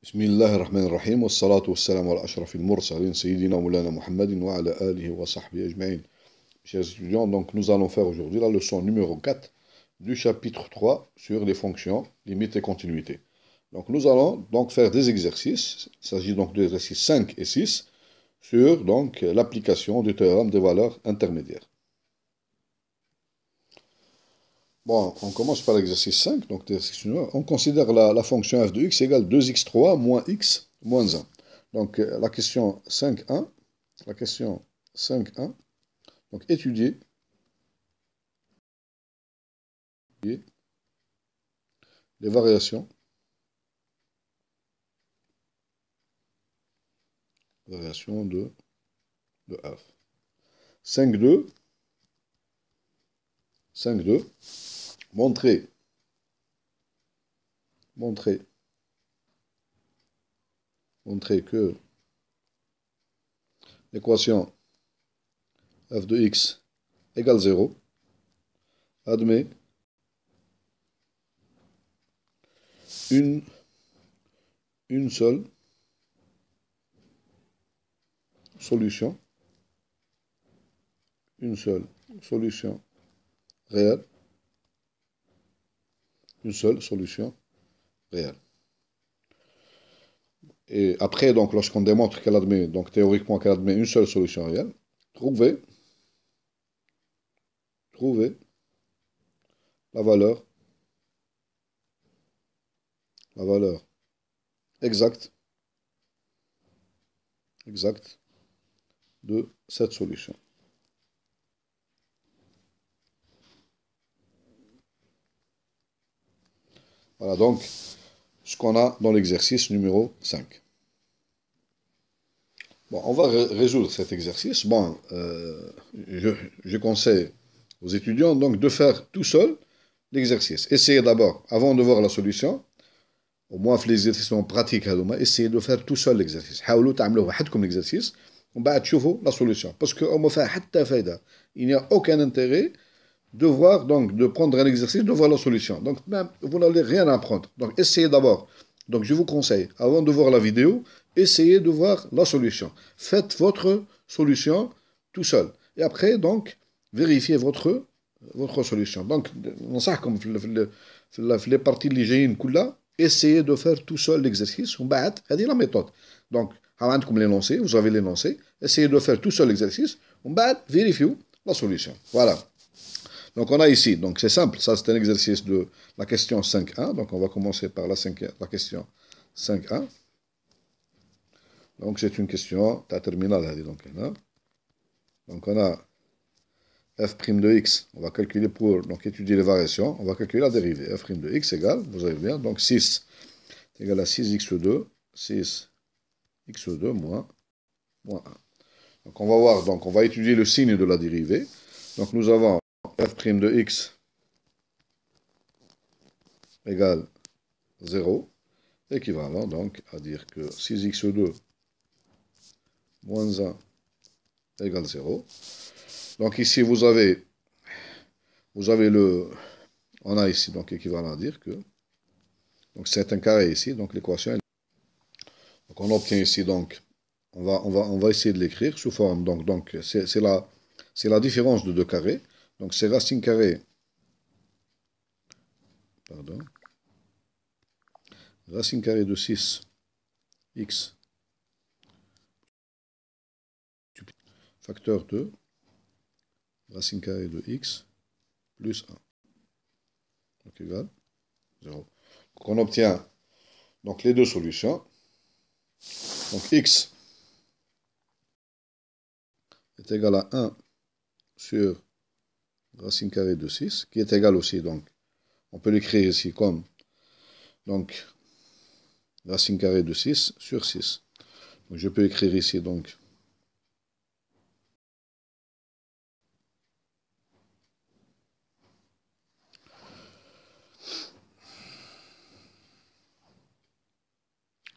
بسم الله الرحمن الرحيم والصلاة والسلام على أشرف المرسلين سيدنا مولانا محمد وعلى آله وصحبه أجمعين. Chers étudiants, donc nous allons faire aujourd'hui la leçon numéro 4 du chapitre 3 sur les fonctions, limites et continuité. Donc nous allons donc faire des exercices, il s'agit donc des exercices 5 et 6 sur donc l'application du théorème des valeurs intermédiaires. Bon, on commence par l'exercice 5, donc on considère la fonction f de x égale 2x3 moins x moins 1. Donc la question 5.1, donc étudier les variations de f. 5.2, montrer que l'équation f de x égale 0 admet une seule solution, réelle, Et après, donc, lorsqu'on démontre qu'elle admet, donc théoriquement qu'elle admet une seule solution réelle, trouver la valeur exacte de cette solution. Voilà donc ce qu'on a dans l'exercice numéro 5. Bon, on va résoudre cet exercice. Bon, je conseille aux étudiants donc de faire tout seul l'exercice. Essayez d'abord, avant de voir la solution, au moins les exercices pratiques, essayez de faire tout seul l'exercice. حاولوا تعملوا وحدكم l'exercice ومن بعد تشوفوا la solution. Parce que il n'y a aucun intérêt de voir, donc, de prendre un exercice, de voir la solution. Donc, même, vous n'allez rien apprendre. Donc, essayez d'abord. Donc, je vous conseille, avant de voir la vidéo, essayez de voir la solution. Faites votre solution tout seul. Et après, donc, vérifiez votre solution. Donc, comme les parties اللي كلها, essayez de faire tout seul l'exercice. وبعد, هذه la méthode. Donc, عندكم l'énoncé, vous avez l'énoncé. Essayez de faire tout seul l'exercice. وبعد, vérifiez la solution. Voilà. Donc on a ici, donc c'est simple, ça c'est un exercice de la question 5.1, donc on va commencer par la question 5.1. Donc c'est une question terminale, donc on a f' de x, on va calculer pour donc étudier les variations, on va calculer la dérivée, f' de x égale, vous avez bien, donc 6 égale à 6x2 moins 1. Donc on va voir, donc on va étudier le signe de la dérivée, donc nous avons f' de x égale 0, équivalent donc à dire que 6x2 moins 1 égale 0. Donc ici vous avez on a ici donc équivalent à dire que, donc c'est un carré ici, donc l'équation, donc on obtient ici donc, on va essayer de l'écrire sous forme, donc c'est la différence de deux carrés, donc c'est racine carrée, racine carrée de 6x facteur de racine carrée de x plus 1. Donc égal 0. Donc on obtient donc les deux solutions. Donc x est égal à 1 sur racine carrée de 6, qui est égal aussi, donc on peut l'écrire ici comme donc racine carrée de 6 sur 6. Donc je peux écrire ici donc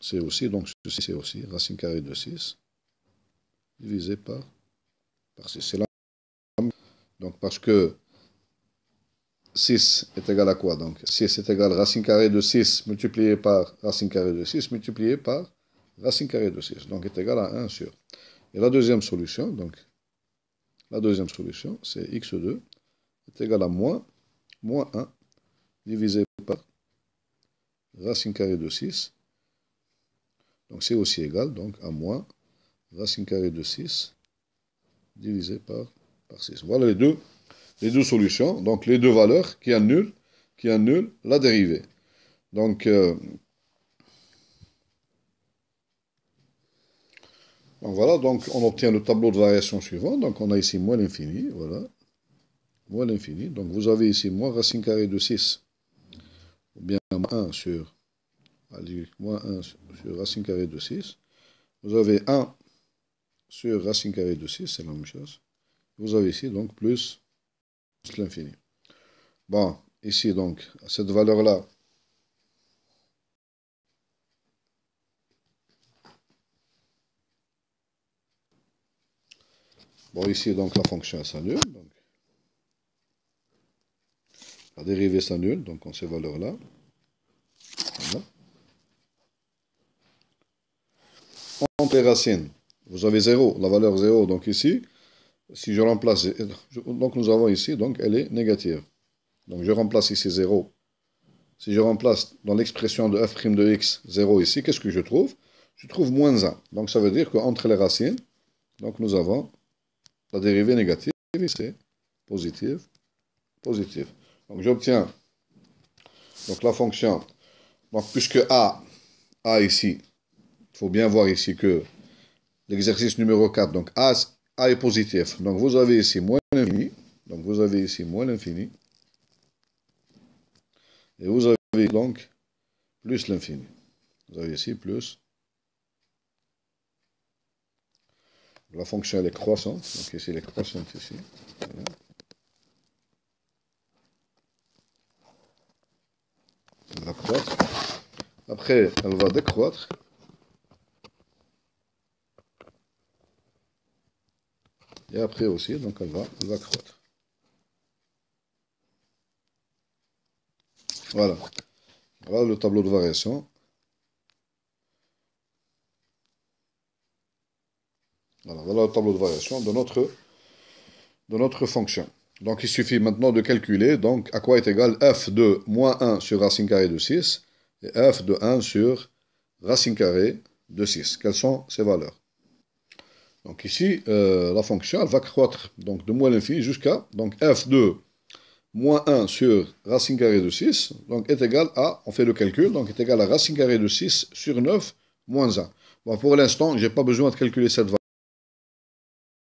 c'est aussi, donc ceci c'est aussi racine carrée de 6 divisé par 6. C'est là. Donc parce que 6 est égal à quoi? Donc 6 est égal à racine carrée de 6 multiplié par racine carrée de 6 multiplié par racine carrée de 6. Donc est égal à 1 sur. Et la deuxième solution, c'est x2 est égal à moins 1 divisé par racine carrée de 6. Donc c'est aussi égal donc, à moins racine carrée de 6 divisé par 6. Voilà les deux solutions, donc les deux valeurs qui annulent la dérivée. Donc voilà, donc on obtient le tableau de variation suivant. Donc on a ici moins l'infini, voilà. Moins l'infini. Donc vous avez ici moins racine carrée de 6, ou bien moins 1 sur, allez, moins 1 sur racine carrée de 6. Vous avez 1 sur racine carrée de 6, c'est la même chose. Vous avez ici donc plus l'infini. Bon, ici donc, cette valeur-là, bon, ici donc la fonction s'annule, donc la dérivée s'annule, donc on ces valeurs-là. Voilà. Entre les racines, vous avez 0, la valeur 0, donc ici, si je remplace, donc nous avons ici, donc elle est négative. Donc je remplace ici 0. Si je remplace dans l'expression de f' de x 0 ici, qu'est-ce que je trouve? Je trouve moins 1. Donc ça veut dire qu'entre les racines, donc nous avons la dérivée négative, c'est positive, positive. Donc j'obtiens donc la fonction, donc puisque a ici, il faut bien voir ici que l'exercice numéro 4, donc a est positif. Donc vous avez ici moins l'infini. Donc vous avez ici moins l'infini. Et vous avez donc plus l'infini. Vous avez ici plus. La fonction elle est croissante. Donc ici elle est croissante ici. Voilà. Elle va croître. Après, elle va décroître. Et après aussi, donc elle va croître. Voilà. Voilà le tableau de variation. Voilà le tableau de variation de notre fonction. Donc il suffit maintenant de calculer donc, à quoi est égal f de moins 1 sur racine carrée de 6 et f de 1 sur racine carrée de 6. Quelles sont ces valeurs? Donc ici, la fonction elle va croître donc, de moins l'infini jusqu'à donc f de moins 1 sur racine carrée de 6 donc, est égal à, on fait le calcul, donc est égal à racine carrée de 6 sur 9 moins 1. Bon, pour l'instant, je n'ai pas besoin de calculer cette valeur.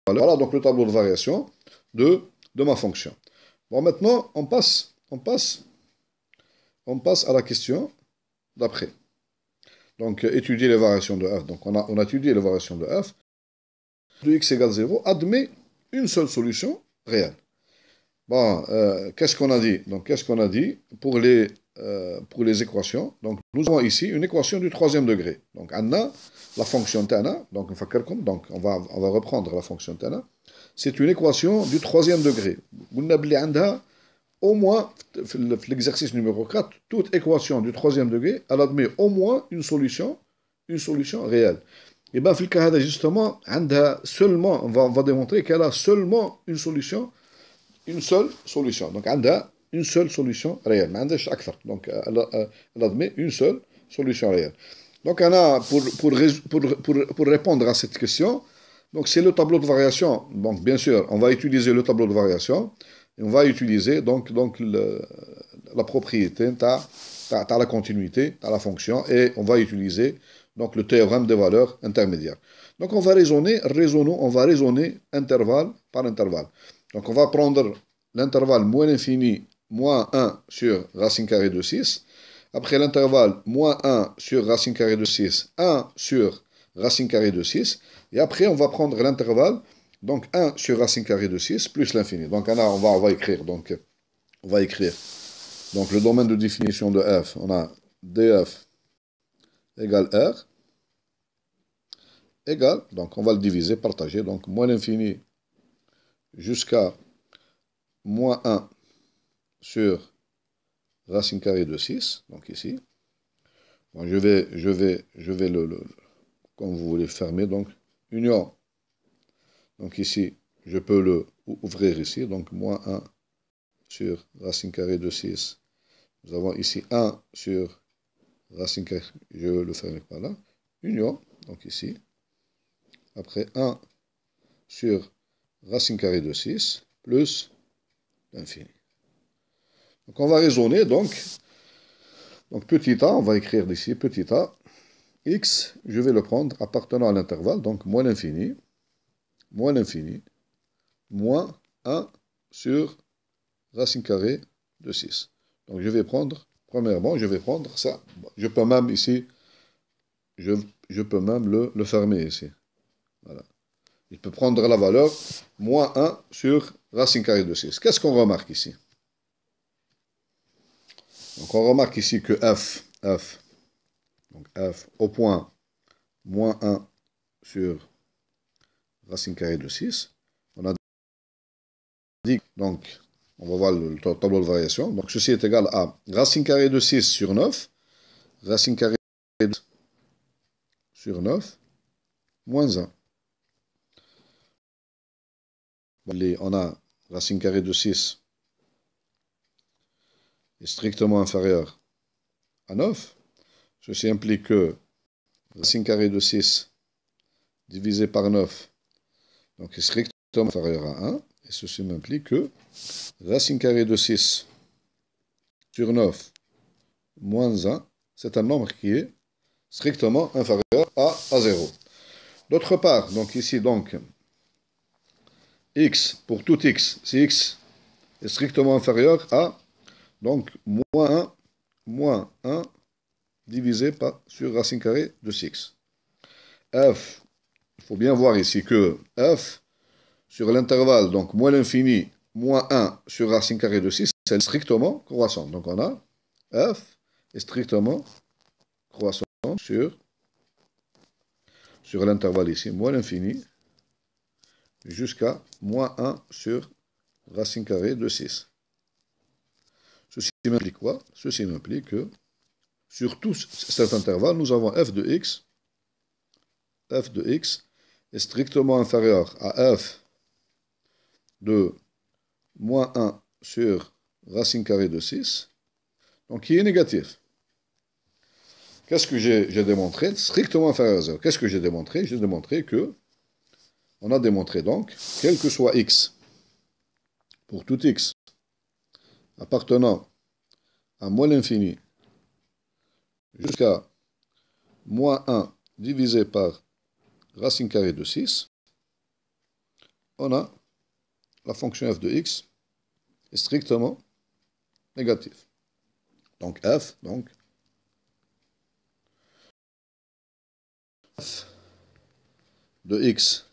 Voilà donc le tableau de variation de ma fonction. Bon, maintenant, on passe à la question d'après. Donc, étudier les variations de f. Donc, on a étudié les variations de f. De x égale 0 admet une seule solution réelle. Bon, qu'est-ce qu'on a dit? Donc, qu'est-ce qu'on a dit pour les équations? Donc, nous avons ici une équation du troisième degré. Donc, on a la fonction tana. Donc, on va reprendre la fonction tana. C'est une équation du troisième degré. Au moins, l'exercice numéro 4, toute équation du troisième degré, elle admet au moins une solution réelle. Et bien, justement, seulement, on va démontrer qu'elle a seulement une seule solution. Donc, elle a une seule solution réelle. Donc, elle admet une seule solution réelle. Donc, on a, pour répondre à cette question, donc c'est le tableau de variation. Donc, bien sûr, on va utiliser le tableau de variation. Et on va utiliser donc la propriété, la continuité, la fonction, et on va utiliser donc le théorème des valeurs intermédiaires. Donc on va raisonner intervalle par intervalle. Donc on va prendre l'intervalle moins l'infini, moins 1 sur racine carrée de 6. Après l'intervalle moins 1 sur racine carrée de 6, 1 sur racine carrée de 6. Et après on va prendre l'intervalle donc 1 sur racine carrée de 6 plus l'infini. Donc on va écrire. Donc le domaine de définition de f, on a df égale r égale, donc on va le diviser, partager, donc moins l'infini jusqu'à moins 1 sur racine carrée de 6, donc ici. Bon, je vais comme vous voulez fermer, donc union. Donc ici, je peux le ouvrir ici, donc moins 1 sur racine carrée de 6. Nous avons ici 1 sur racine carrée, je le ferme par là, union, donc ici. Après 1 sur racine carrée de 6 plus l'infini. Donc on va raisonner, donc petit a, on va écrire d'ici petit a, x, je vais le prendre appartenant à l'intervalle, donc moins l'infini, moins 1 sur racine carrée de 6. Donc je vais prendre, premièrement, je vais prendre ça. Je peux même ici, je peux même le fermer ici. Voilà. Il peut prendre la valeur moins 1 sur racine carrée de 6. Qu'est-ce qu'on remarque ici? Donc on remarque ici que f au point moins 1 sur racine carrée de 6. On a dit, donc, on va voir le tableau de variation. Donc ceci est égal à racine carrée de 6 sur 9, racine carrée de 6 sur 9, moins 1. On a racine carrée de 6 est strictement inférieur à 9. Ceci implique que racine carrée de 6 divisé par 9 donc est strictement inférieur à 1. Et ceci m'implique que racine carrée de 6 sur 9 moins 1, c'est un nombre qui est strictement inférieur à 0. D'autre part, donc ici, donc, x, pour tout x, si x est strictement inférieur à, donc, moins 1 divisé sur racine carrée de 6. F, il faut bien voir ici que f, sur l'intervalle, donc moins l'infini, moins 1 sur racine carrée de 6, c'est strictement croissant. Donc on a f est strictement croissant sur l'intervalle ici, moins l'infini, jusqu'à moins 1 sur racine carrée de 6. Ceci m'implique quoi? Ceci m'implique que sur tout cet intervalle, nous avons f de x est strictement inférieur à f de moins 1 sur racine carrée de 6, donc qui est négatif. Qu'est-ce que j'ai démontré? Strictement inférieur à 0. Qu'est-ce que j'ai démontré? J'ai démontré que, on a démontré donc, quel que soit x, pour tout x, appartenant à moins l'infini, jusqu'à moins 1 divisé par racine carrée de 6, on a la fonction f de x est strictement négative. Donc f, f de x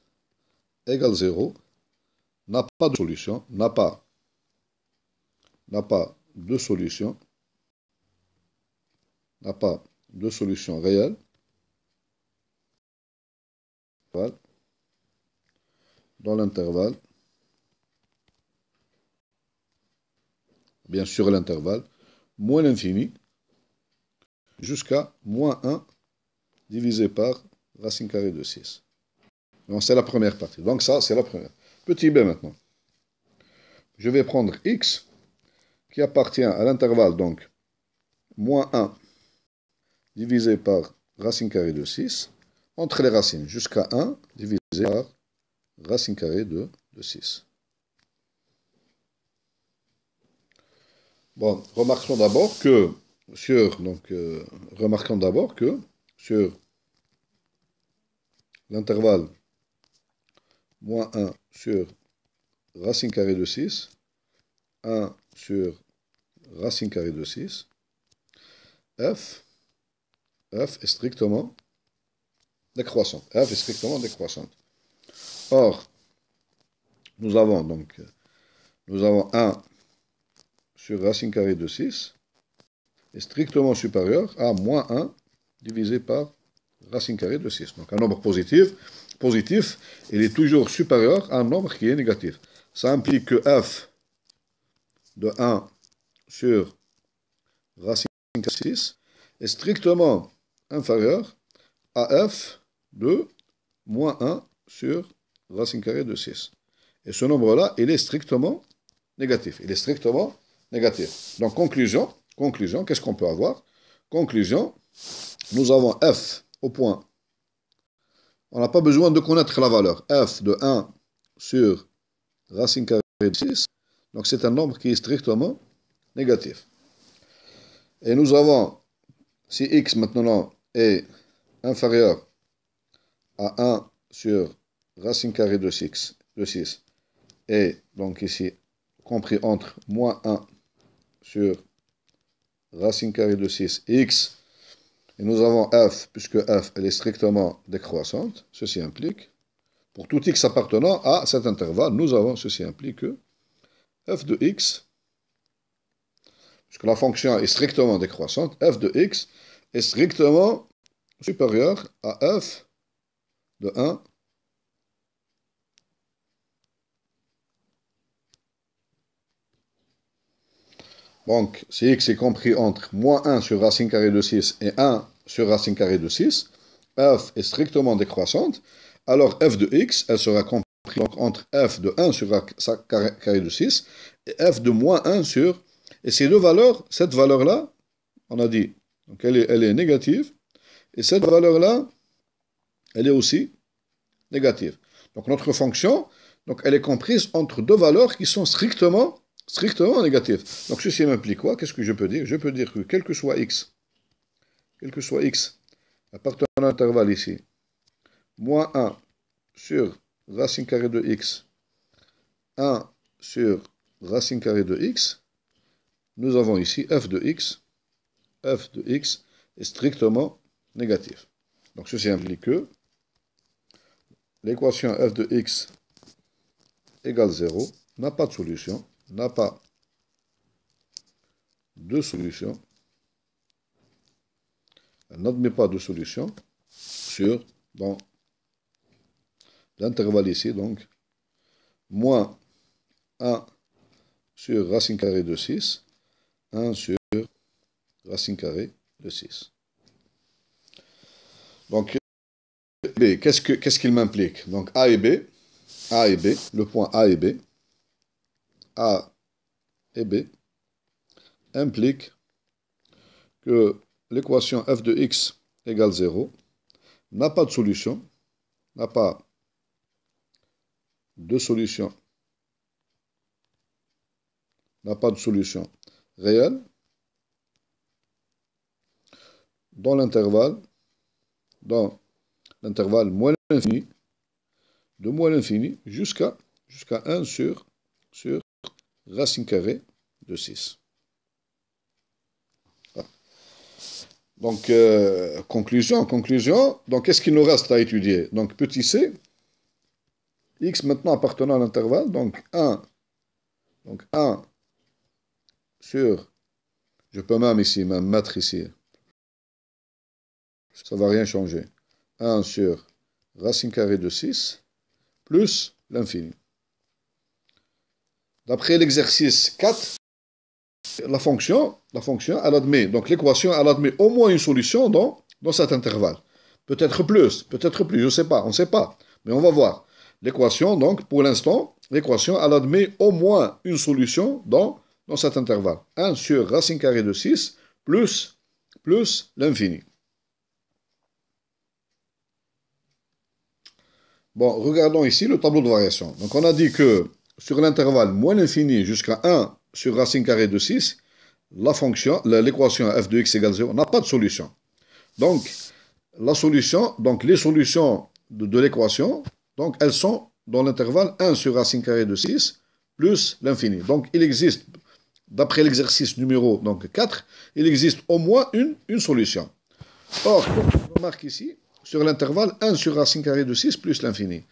égale 0 n'a pas de solution, n'a pas de solution réelle dans l'intervalle, bien sûr l'intervalle, moins l'infini jusqu'à moins 1 divisé par racine carrée de 6. Donc c'est la première partie. Donc ça, c'est la première. Petit b maintenant. Je vais prendre x qui appartient à l'intervalle, donc, moins 1 divisé par racine carrée de 6, entre les racines, jusqu'à 1 divisé par racine carrée de 6. Bon, remarquons d'abord que sur l'intervalle moins 1 sur racine carrée de 6, 1 sur racine carrée de 6, f est strictement décroissante. F est strictement décroissante. Or, nous avons 1 sur racine carrée de 6 est strictement supérieur à moins 1 divisé par racine carrée de 6. Donc un nombre positif, il est toujours supérieur à un nombre qui est négatif. Ça implique que f de 1 sur racine carrée de 6 est strictement inférieur à f de moins 1 sur racine carrée de 6. Et ce nombre-là, il est strictement négatif. Il est strictement négatif. Donc, conclusion, qu'est-ce qu'on peut avoir? Conclusion, nous avons f au point. On n'a pas besoin de connaître la valeur. F de 1 sur racine carrée de 6. Donc, c'est un nombre qui est strictement négatif. Et nous avons, si x maintenant est inférieur à 1 sur racine carrée de 6, et donc ici, compris entre moins 1 sur racine carrée de 6 et x, et nous avons f, puisque f, elle est strictement décroissante, ceci implique, pour tout x appartenant à cet intervalle, nous avons, ceci implique que f de x, puisque la fonction est strictement décroissante, f de x est strictement supérieur à f de 1 Donc, si x est compris entre moins 1 sur racine carrée de 6 et 1 sur racine carrée de 6, f est strictement décroissante, alors f de x, elle sera comprise entre f de 1 sur racine carrée de 6 et f de moins 1 sur... Et ces deux valeurs, cette valeur-là, on a dit, donc elle est négative, et cette valeur-là, elle est aussi négative. Donc notre fonction, donc elle est comprise entre deux valeurs qui sont strictement négatives. Donc ceci m'implique quoi? Qu'est-ce que je peux dire? Je peux dire que quel que soit x, appartenant à l'intervalle ici, moins 1 sur racine carrée de x, 1 sur racine carrée de x, nous avons ici f de x est strictement négatif. Donc ceci implique que l'équation f de x égale 0 n'a pas de solution, elle n'admet pas de solution sur l'intervalle ici, donc moins 1 sur racine carrée de 6, 1 sur racine carrée de 6. Donc, qu'est-ce qu'il m'implique? Donc, A et B, le point A et B implique que l'équation f de x égale 0 n'a pas de solution, réelle dans l'intervalle moins l'infini, de moins l'infini jusqu'à 1 sur racine carrée de 6. Voilà. Donc, conclusion. Donc, qu'est-ce qu'il nous reste à étudier? Donc, petit c, x maintenant appartenant à l'intervalle, donc 1 sur, je peux même mettre ici, ça ne va rien changer, 1 sur racine carrée de 6 plus l'infini. D'après l'exercice 4, la fonction, elle admet, donc l'équation, elle admet au moins une solution dans cet intervalle. Peut-être plus, je ne sais pas, on ne sait pas, mais on va voir. L'équation, donc, pour l'instant, l'équation, elle admet au moins une solution dans cet intervalle. 1 sur racine carrée de 6 plus l'infini. Bon, regardons ici le tableau de variation. Donc, on a dit que sur l'intervalle moins l'infini jusqu'à 1 sur racine carrée de 6, l'équation f de x égale 0 n'a pas de solution. Donc, les solutions de l'équation, donc elles sont dans l'intervalle 1 sur racine carrée de 6 plus l'infini. Donc, il existe, d'après l'exercice numéro 4, il existe au moins une solution. Or, comme on remarque ici, sur l'intervalle 1 sur racine carrée de 6 plus l'infini.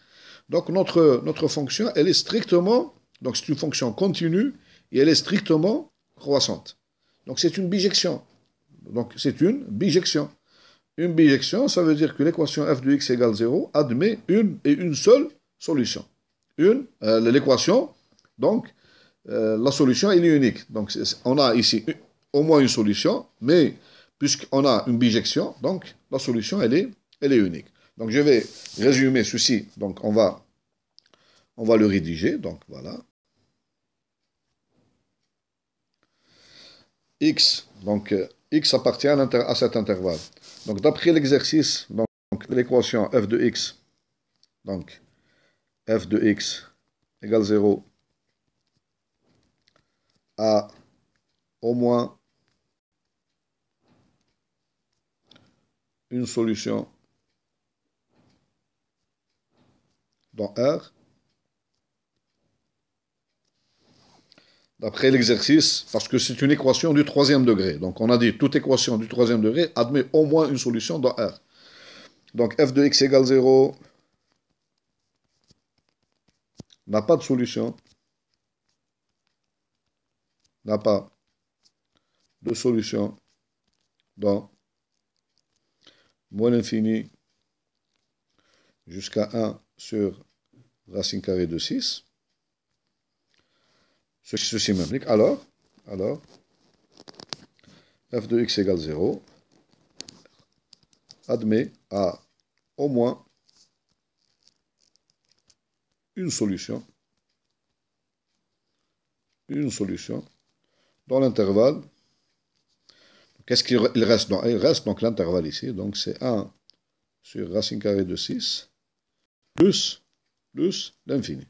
Donc, notre fonction, elle est strictement, donc c'est une fonction continue, et elle est strictement croissante. Donc, c'est une bijection. Une bijection, ça veut dire que l'équation f de x égale 0 admet une seule solution. L'équation, donc, la solution elle est unique. Donc on a ici au moins une solution, mais puisqu'on a une bijection, donc la solution elle est unique. Donc je vais résumer ceci. Donc on va le rédiger. Donc voilà. X, donc X appartient à cet intervalle. Donc d'après l'exercice, donc l'équation f de x, donc f de x égale 0 à au moins une solution dans R. D'après l'exercice, parce que c'est une équation du troisième degré. Donc on a dit toute équation du troisième degré admet au moins une solution dans R. Donc f de x égale 0 n'a pas de solution. N'a pas de solution dans moins l'infini jusqu'à 1 sur racine carrée de 6. Ceci m'implique. Alors, f de x égale 0 admet à au moins une solution dans l'intervalle. Qu'est-ce qu'il reste? Il reste donc l'intervalle ici. Donc c'est 1 sur racine carrée de 6 plus l'infini.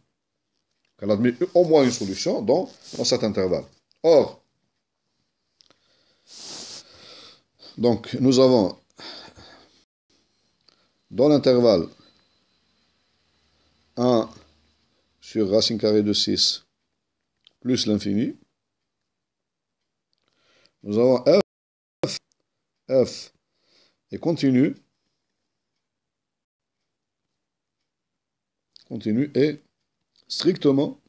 Elle admet au moins une solution dans cet intervalle. Or, donc nous avons dans l'intervalle 1 sur racine carrée de 6 plus l'infini. Nous avons f est continu et strictement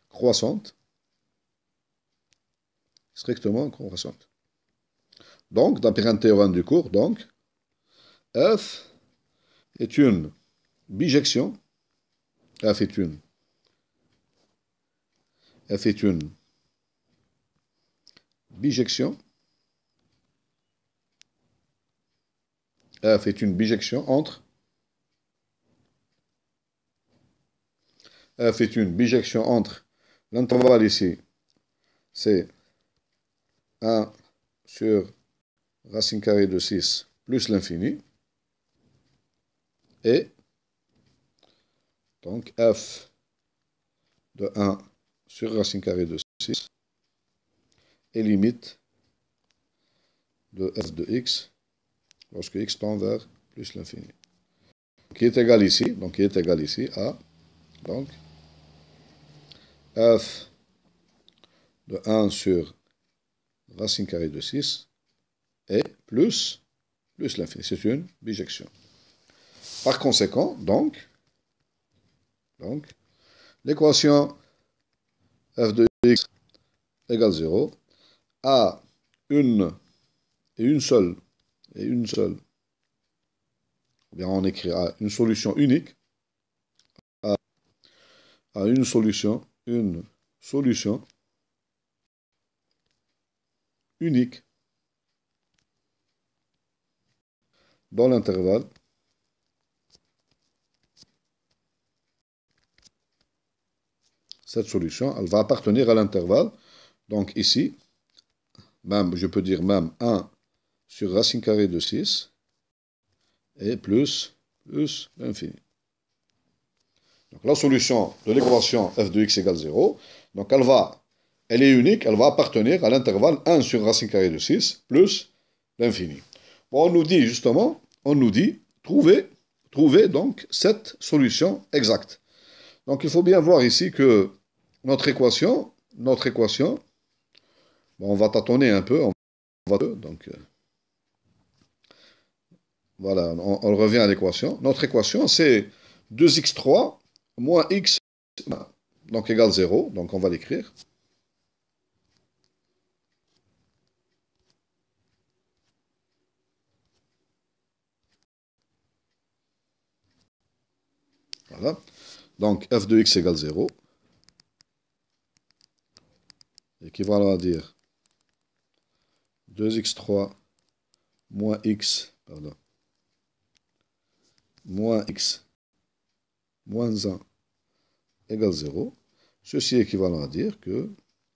croissante. Donc, d'après un théorème du cours, donc, f est une bijection. F est une bijection. F est une bijection entre l'intervalle ici, c'est 1 sur racine carrée de 6 plus l'infini, et donc f de 1 sur racine carrée de 6 est limite de f de x lorsque x tend vers plus l'infini. Qui est égal ici, à donc f de 1 sur racine carrée de 6 et plus l'infini. C'est une bijection. Par conséquent, donc l'équation f de x égale 0 a une seule, ou bien on écrira une solution unique, à une solution unique dans l'intervalle cette solution, elle va appartenir à l'intervalle. Donc ici, même, je peux dire même 1 sur racine carrée de 6 et plus l'infini. Donc la solution de l'équation f de x égale 0, donc elle est unique, elle va appartenir à l'intervalle 1 sur racine carrée de 6 plus l'infini. Bon, on nous dit, trouver donc cette solution exacte. Donc il faut bien voir ici que notre équation, bon, on va tâtonner un peu, donc voilà, on revient à l'équation. Notre équation, c'est 2x3 moins x, donc égale 0, donc on va l'écrire. Voilà. Donc f de x égale 0. Équivalent à dire 2x3 moins x, pardon, moins x moins 1 égale 0. Ceci est équivalent à dire que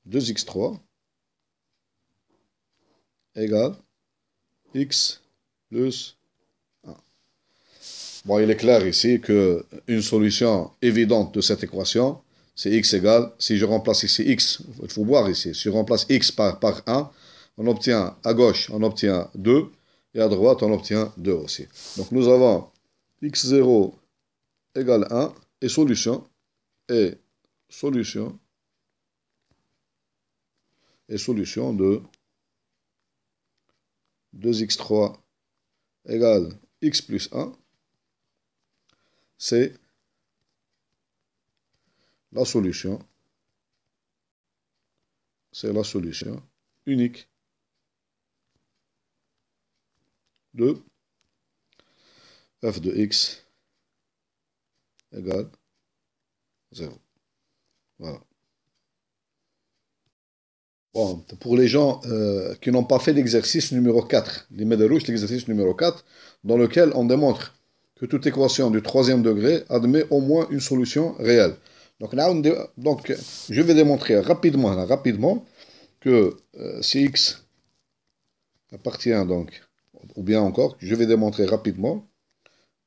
2x3 égale x plus 1. Bon, il est clair ici qu'une solution évidente de cette équation, c'est x égale, si je remplace ici x, il faut voir ici, si je remplace x par 1, on obtient à gauche, on obtient 2, et à droite, on obtient 2 aussi. Donc nous avons x0 égale 1, et solution de 2x3 égale x plus 1, c'est la solution unique de f de x égale 0. Voilà. Bon, pour les gens qui n'ont pas fait l'exercice numéro 4, les rouges, l'exercice numéro 4, dans lequel on démontre que toute équation du troisième degré admet au moins une solution réelle. Donc, là, je vais démontrer rapidement que si x appartient donc, ou bien encore, je vais démontrer rapidement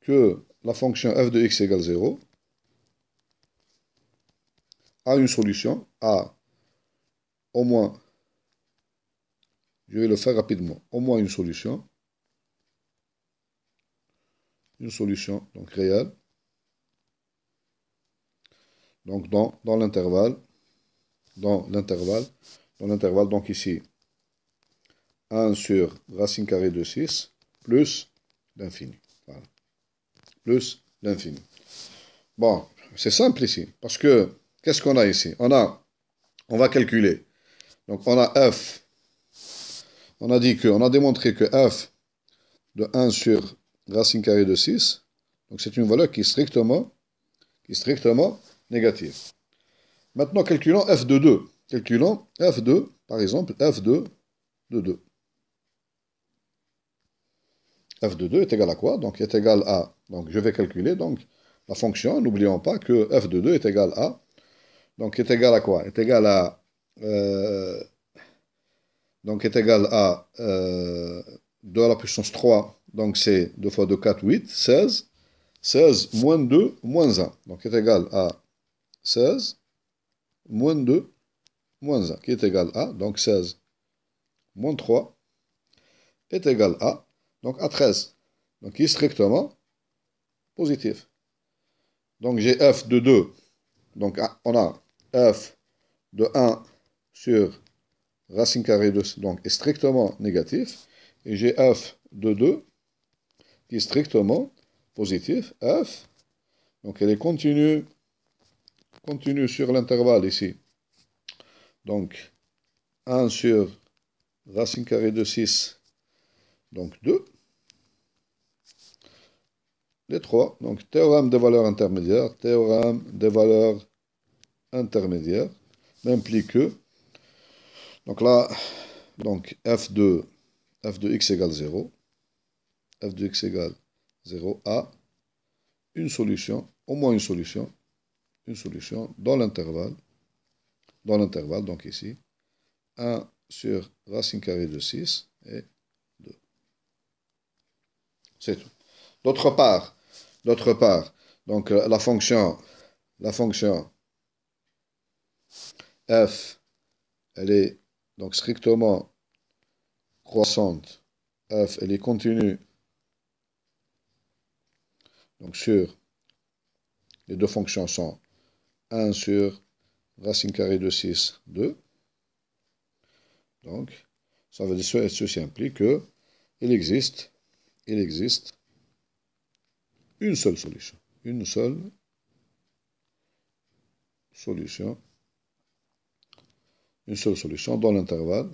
que la fonction f de x égale 0 a une solution, a au moins, je vais le faire rapidement, au moins une solution donc réelle, donc dans l'intervalle, donc ici, 1 sur racine carrée de 6, plus l'infini. Voilà. Plus l'infini. Bon, c'est simple ici, parce que, qu'est-ce qu'on a ici? On va calculer. Donc on a f, on a démontré que f de 1 sur racine carrée de 6, donc c'est une valeur qui est strictement négative. Maintenant, calculons f de 2. Calculons f de, par exemple, f de 2. F de 2 est égal à quoi? Donc, est égal à, donc je vais calculer, donc, la fonction, n'oublions pas que f de 2 est égal à, donc est égal à quoi? Est égal à, donc est égal à 2 à la puissance 3, donc c'est 2 fois 2, 4, 8, 16, 16 moins 2, moins 1, donc est égal à 16, moins 2, moins 1, qui est égal à, donc 16, moins 3, est égal à, donc à 13, donc qui est strictement positif. Donc j'ai f de 2, donc on a f de 1 sur racine carrée de, donc est strictement négatif, et j'ai f de 2 qui est strictement positif, f, donc elle est continue sur l'intervalle ici. Donc 1 sur racine carrée de 6, donc 2. Les 3, donc théorème des valeurs intermédiaires, n'implique que, donc là, donc f de x égale 0, f de x égale 0 a une solution, au moins une solution dans l'intervalle, donc ici, 1 sur racine carrée de 6 et 2. C'est tout. D'autre part, donc la fonction f, elle est donc strictement croissante, f, elle est continue, donc sur, les deux fonctions sont 1 sur racine carrée de 6, 2. Donc, ça veut dire, ceci implique qu'il existe une seule solution. Dans l'intervalle.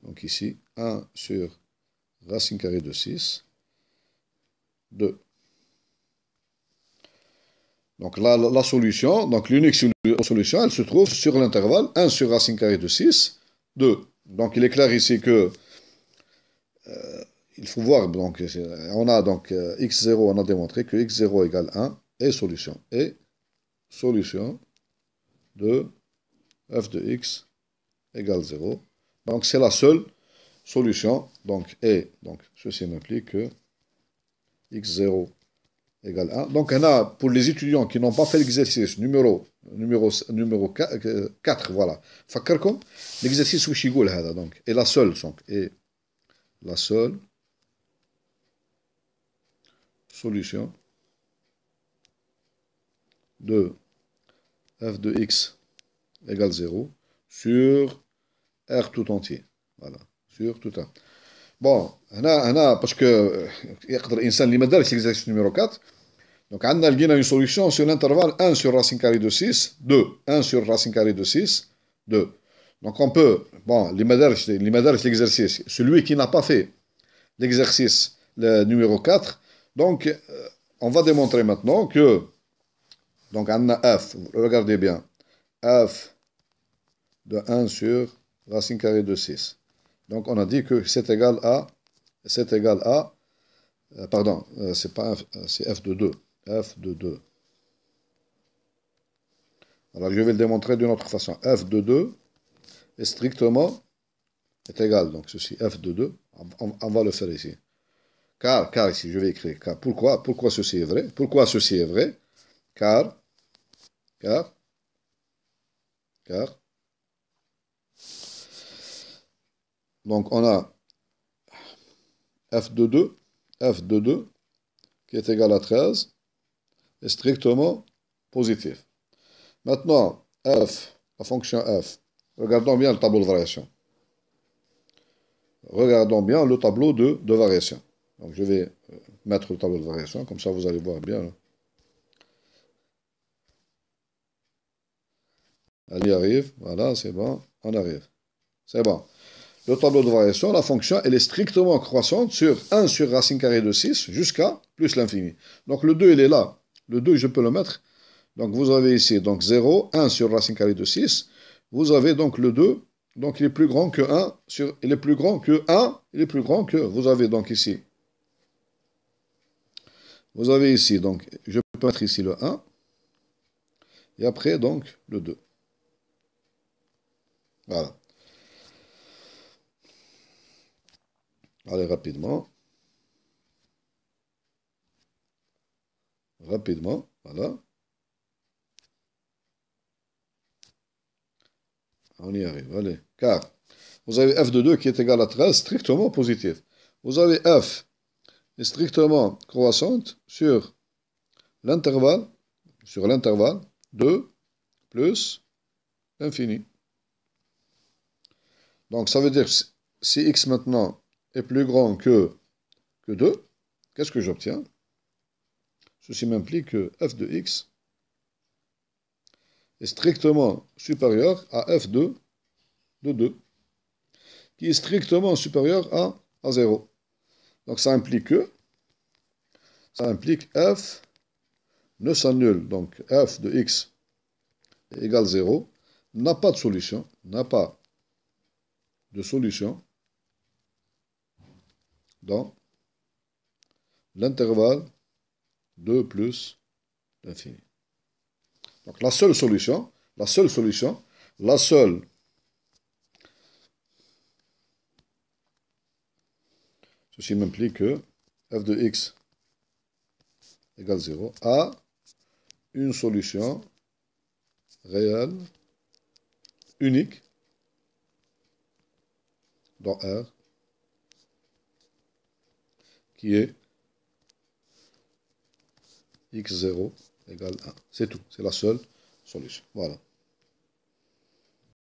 Donc ici, 1 sur racine carrée de 6, 2. Donc la solution, donc l'unique solution, elle se trouve sur l'intervalle 1 sur racine carrée de 6, 2. Donc il est clair ici que il faut voir, donc on a donc x0, on a démontré que x0 égale 1 et solution de f de x égale 0. Donc c'est la seule solution, donc ceci m'implique que x0 égale 1. Donc, on a, pour les étudiants qui n'ont pas fait l'exercice numéro 4, voilà. فكركم l'exercice وش يقول هذا donc et la seule solution de f de x égale 0 sur R tout entier. Voilà, sur tout un. Bon, parce que يقدر الإنسان اللي ما دارش l'exercice numéro 4. Donc, on a une solution sur l'intervalle 1 sur racine carrée de 6, 2. 1 sur racine carrée de 6, 2. Donc, on peut, bon, l'exercice, celui qui n'a pas fait l'exercice le numéro 4, donc, on va démontrer maintenant que, donc, on a f, regardez bien, f de 1 sur racine carrée de 6. Donc, on a dit que c'est égal à, pardon, c'est pas f, c'est f de 2. F de 2. Alors, je vais le démontrer d'une autre façon. F de 2 est strictement égal. Donc, ceci, F de 2, on va le faire ici. Car ici, je vais écrire. Car, pourquoi ceci est vrai? Pourquoi ceci est vrai? Car, donc, on a F de 2, qui est égal à 13, est strictement positif. Maintenant, f, la fonction f, regardons bien le tableau de variation. Regardons bien le tableau de variation. Donc, je vais mettre le tableau de variation, comme ça vous allez voir bien. Là. Elle y arrive, voilà, c'est bon, on arrive. C'est bon. Le tableau de variation, la fonction, elle est strictement croissante sur 1 sur racine carrée de 6 jusqu'à plus l'infini. Donc, le 2, il est là. Le 2, je peux le mettre. Donc, vous avez ici donc 0, 1 sur racine carrée de 6. Vous avez donc le 2. Donc, il est plus grand que 1. Il est plus grand que 1. Il est plus grand que... Vous avez donc ici. Vous avez ici, donc, je peux mettre ici le 1. Et après, donc, le 2. Voilà. Allez, rapidement. Voilà. On y arrive, allez. Car vous avez f de 2 qui est égal à 13, strictement positif. Vous avez f est strictement croissante sur l'intervalle 2 plus l'infini. Donc ça veut dire que si x maintenant est plus grand que 2, qu'est-ce que j'obtiens? Ceci m'implique que f de x est strictement supérieur à f de 2, qui est strictement supérieur à 0. Donc ça implique f ne s'annule, donc f de x égale 0, n'a pas de solution, dans l'intervalle 2 plus l'infini. Donc la seule solution, ceci m'implique que f de x égale 0 a une solution réelle, unique, dans R, qui est x0 égale 1. C'est tout, c'est la seule solution. Voilà.